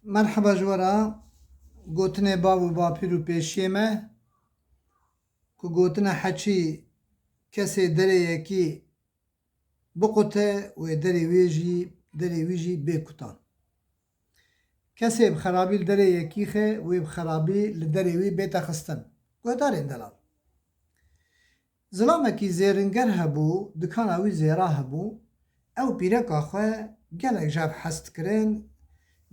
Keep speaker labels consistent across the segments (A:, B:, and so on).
A: مرحبا جورا گوتنه باب و باپیر و پیشیمه که گوتنه حچی کسی دره یکی بقوته و دره ویجی بکتان کسی بخرابی لدره یکی خه و بخرابی لدره وی بیتا خستن گوهدار اندلال ظلامه کی زیرنگر هبو دکان اوی زیرا هبو او پیرکا خواه گلک جاب حست کرن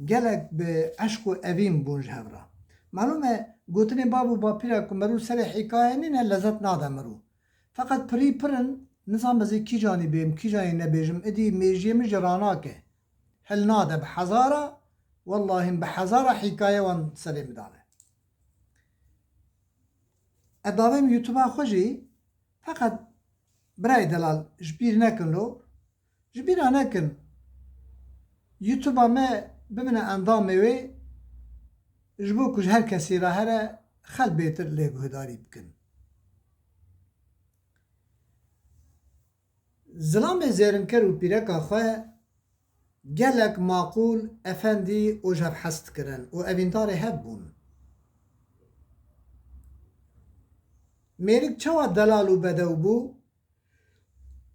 A: گلک به عشق و اویم بونج هورا معلومه گوتنی بابو با پیرا که مرو سر حکایه نینه لذت ناده مرو فقط پری پرن نظام بزی کی جانی بیم کی جانی نبیجم ادی میجیم جرانا که هل ناده بحزاره والله بحزاره حکایه وان سری مدانه اداویم یوتیوبا خوشی فقط برای دلال جبیر نکن لو جبیر نکن یوتیوبا ما بمنه اندامه وی جبو کج هر کسی را هره خل بیتر لیگوهداری بکن ظلام زیرنکر و پیرکا خواه گلک معقول افندی او جب حست کرن و اویندار هب بون میرک چوا دلال و بدو بو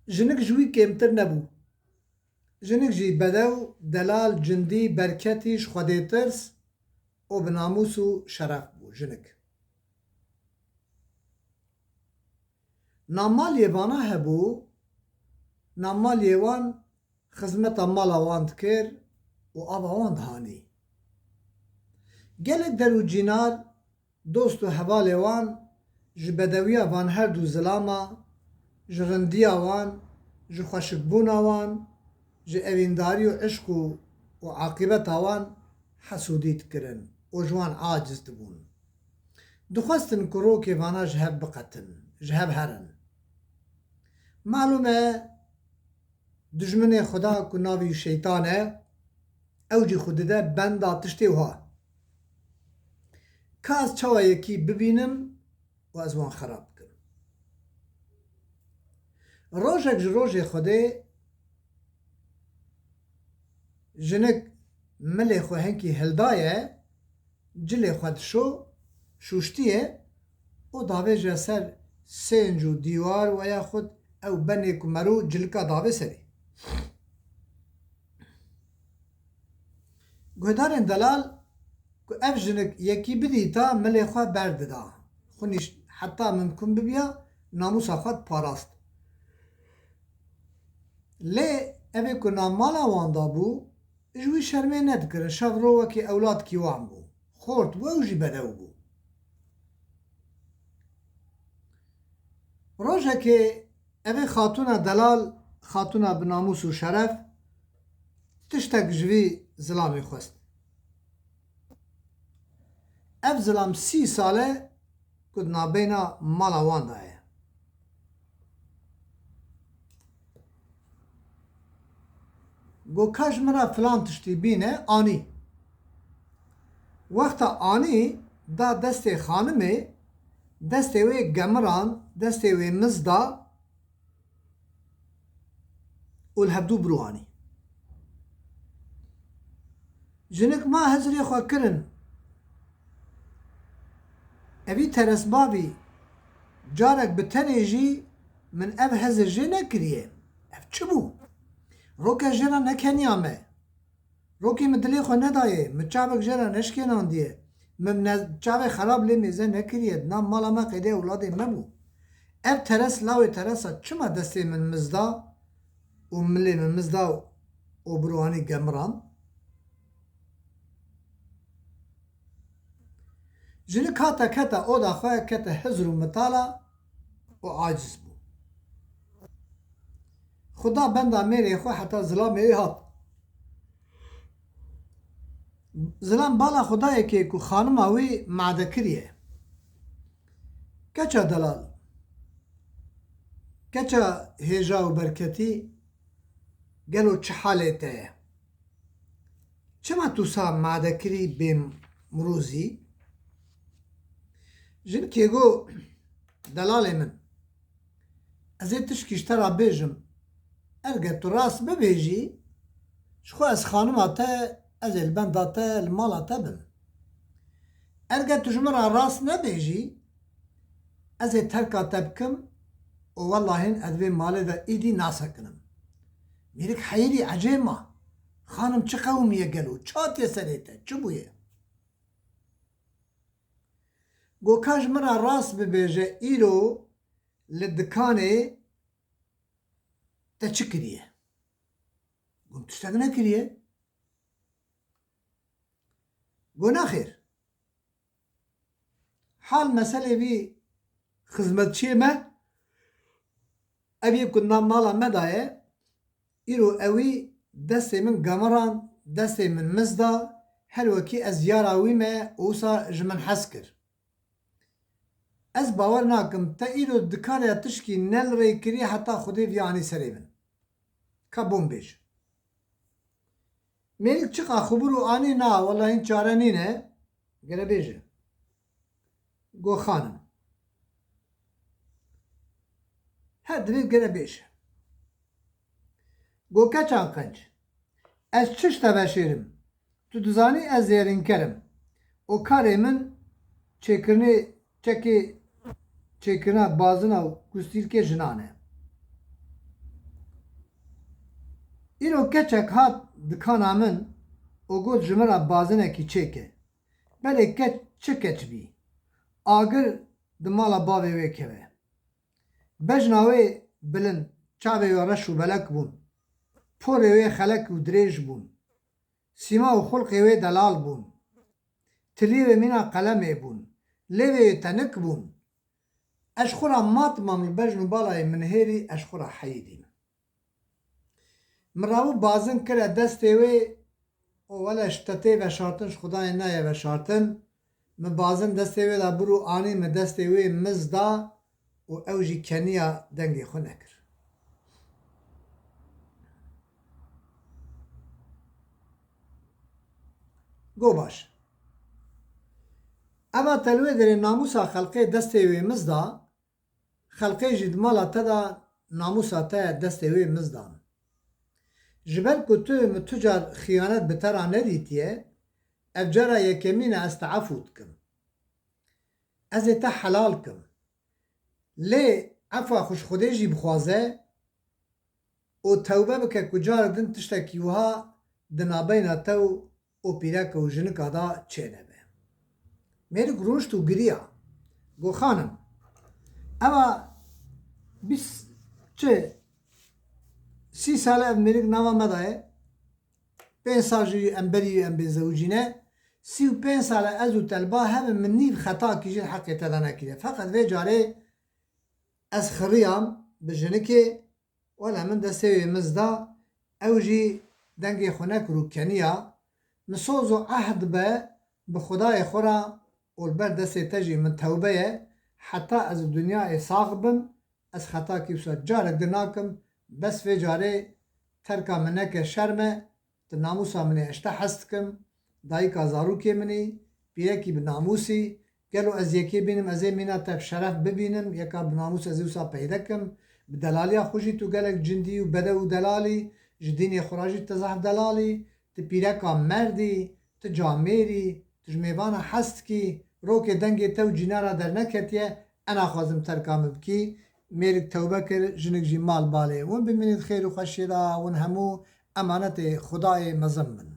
A: جنک جوی کمتر نبو جنک جی بدو دلال جندی برکتیش خوده ترس و بناموس و شرف بو جنک نامال یوانا هبو نامال یوان خزمت مالا واند کر و آبا واند هانی گلک درو جینار دوست و حوال وان جبدویا وان هر دو زلاما جرندیا وان جخوشکبونا وان جه اوینداری و عشق و عاقبت وان حسودیت کرن و جوان عاجز دبون دخواستن کرو که وانا جهب بقتن جهب هرن معلومه دجمن خدا که ناوی شیطانه او جی خود ده بندا تشتی وها که از چوا یکی ببینم و از وان خراب کرم روژک روژ خوده جنک ملی خو هنکی هلدایه جلی خود شوشتیه و داوه جسر سنج و دیوار و یا خود او بنی کمرو جلکا داوه سری گهدارن دلال که اف جنک یکی بدی تا ملی خو برد دا خونیش حتی ممکن ببیا ناموس خود پاراست لی اوه که نامالا واندا بو جوی شرمه ندکرن شاف رو وکی اولاد کیوان بو خورد و اوجی بدو بو روژه که اوه خاتون دلال خاتون بناموس و شرف تشتک جوی ظلامی خواست اف ظلام 30 ساله کد نابینا مالا واندایه گو کاش مرا فلان تشتی بینه آنی وقتا آنی دا دست خانمه دست وی گمران دست وی مزدا والهبدو بروانی جنک ما هزری خواه کرن اوی ترس باوی جارک بتنی جی من او هزر جی نکریه او چه بو؟ روکه جرا نکنیامه روکی مدلی خو ندایه مچابک جرا نشکنان دیه چاوه خراب لی میزه نکریه نام مالا ما قیده اولاده مبو اب ترس لاوی ترسا چما دستی من مزدا و ملی من مزدا و بروانی گمران جنی کتا او دا خواه کتا حزر و مطالا و عاجز بو خدا بندا میره خو حتی ظلام ای هات ظلام بالا خدایه که خانم اوی معده کریه کچا دلال کچا هیجا و برکتی گلو چه حاله ته چما تو سا معده کری بیم مروزی جن که گو دلال من از تشکیشتر بیجم ارگه تو راست ببیجی شخو از خانم آتا ez ê li benda te li mala te bim. Erge tu ji min re rast nebêjî, ez ê terka te bikim û wellahîn ez vê malê de îdî nasekinim. Mêrik heyîrî ecê ma. Xanim çi qewmiye gelo, çatiye serê te, çi bûye? Goka ji min re rast bibêje îro li dikanê te çi kiriye? Gom tiştek nekiriye. Go nexêr. Hal meselê wî xizmetçiyê me ev yê ku nav mala me da ye, îro ew wî destê min gemiran, destê min miz da, her wekî ez yara wî me wisa ji min hez kir. Ez bawer nakim te îro dikanê tişkî nelrê kirî heta Xwedê viyanî serê min. Ka bom bêj. Mêrik çiqa xubur û anî na wellahîn çare nîne, gere bêje. Go xanim. He divê gere bêje. Go keçan qenc. Ez çi ji te veşêrim? Tu dizanî ez zêrînker im. O karê min çêkirinê çekê çêkirina bazina kustîlkê jinan e. Îro keçek hat dikana min û got ji min re bazinekî çêke. Belê keç çi keç bî? Agir di mala bavê wê keve. Bejna wê bilind, çavê wê reş û belek bûn. Porê wê xelek û dirêj bûn. Sîma û xulqê wê delal bûn. Tilî wê mîna qelemê bûn. Lêvê wê tenik bûn. Ez xwe ra matmam li bejn û balayê min hêrî, ez xwe ra heyî dîm. Min rawî bazin kire destê wê û wele ji te tê veşartin, ji Xwedayê naye veşartin. Min bazin destê wê da bir û anî min destê wê miz da û ew jî keniya dengê xwe nekir. Go baş. Eva te li wê derê namûsa xelqê destê wê miz da, xelqê jî di mala te da namûsa te destê wê miz dan. Ji ber ku tu min tu car xıyanet bi te ra nedîtiye, ev cara yekemîn e ez te efû dikim. Ez ê te helal kim. Lê efa xwe ji Xwedê jî bixwaze û tewbe bike ku carek din tiştekî wiha di navbeyna te û pîreka û jinika da çênebe. Mêrik rûşt û giriya. Got xanim, eva çi 30 sal ev mêrik nava me da ye. 5 sal jî em berî em bê zewcîne. 35 sal ez û telba hevin min nîv xetakî jî heqê te de nekiriye. Feqet vê carê ez xiriyam bi jinikê, wela min destê wê miz da, ew jî dengê xwe nekir û keniya. Min soz û ehd be bi Xwedayê xwe ra û li ber destê te jî min tewbe ye, heta ez û dunyayê sax bim, ez xetakî wisa carek di nakim, bes vê carê terka min neke şerme, di namûsa min ê ez te hez dikim, dayîka zarokê minî, pîrekî bi namûsî, gelo ez yekê bînim ez ê mîna te şeref bibînim, yeka bi namûs ez ê wisa peyda kim, bi delaliya xwe jî tu gelek cindî û bede û delalî, ji dînê xwe ra jî tu zeh delalî, tu pîreka merdî, tu camêrî, tu ji mêvana hez dikî, rokê dengê te û cîna ra derneketiye, e naxwazim terka min bikî. Mêrik tewbe kir, jinik jî mal balê. Hûn bimînin xêr û xweşî ra, hûn hemû emanetê Xwedayê mezin bin.